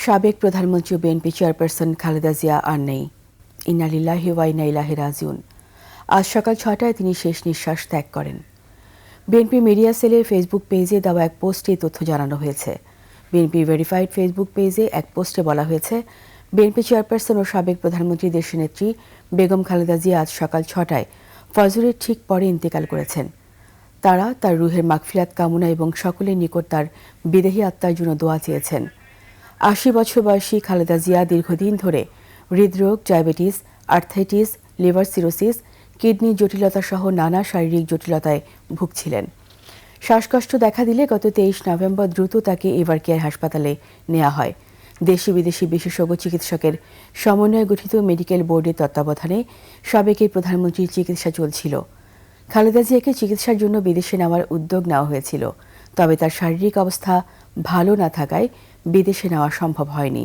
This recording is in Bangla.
সাবেক প্রধানমন্ত্রী ও বিএনপি চেয়ারপারসন খালেদা জিয়া আর নেই। ইন্না লিল্লাহি ওয়া ইন্না ইলাইহি রাজিউন। আজ সকাল ৬টায় তিনি শেষ নিঃশ্বাস ত্যাগ করেন। বিএনপি মিডিয়া সেলের ফেসবুক পেজে দেওয়া এক পোস্টে এই তথ্য জানানো হয়েছে। বিএনপি ভেরিফাইড ফেসবুক পেজে এক পোস্টে বলা হয়েছে, বিএনপি চেয়ারপারসন ও সাবেক প্রধানমন্ত্রী দেশনেত্রী বেগম খালেদা জিয়া আজ সকাল ৬টায় ফজরের ঠিক পরে ইন্তেকাল করেছেন। তারা তার রুহের মাগফিরাত কামনা এবং সকলের নিকট তার বিদেহী আত্মার জন্য দোয়া চেয়েছেন। ৮০ বছর বয়সী খালেদা জিয়া দীর্ঘদিন ধরে হৃদরোগ, diabetes, arthritis, liver cirrhosis, kidney জটিলতা সহ নানা শারীরিক জটিলতায় ভুগছিলেন। শ্বাসকষ্ট দেখা দিলে গত ২৩ নভেম্বর দ্রুত তাকে এভারকেয়ার হাসপাতালে নেওয়া হয়। দেশি বিদেশি বিশেষজ্ঞ চিকিৎসকের সমন্বয়ে গঠিত মেডিকেল বোর্ডের তত্ত্বাবধানে সাবেক এই প্রধানমন্ত্রীর চিকিৎসা চলছিল। খালেদা জিয়াকে চিকিৎসার জন্য বিদেশে নেওয়ার উদ্যোগ নেওয়া হয়েছিল, তবে তার শারীরিক অবস্থা ভালো না থাকায় বিদেশে নেওয়া সম্ভব হয়নি।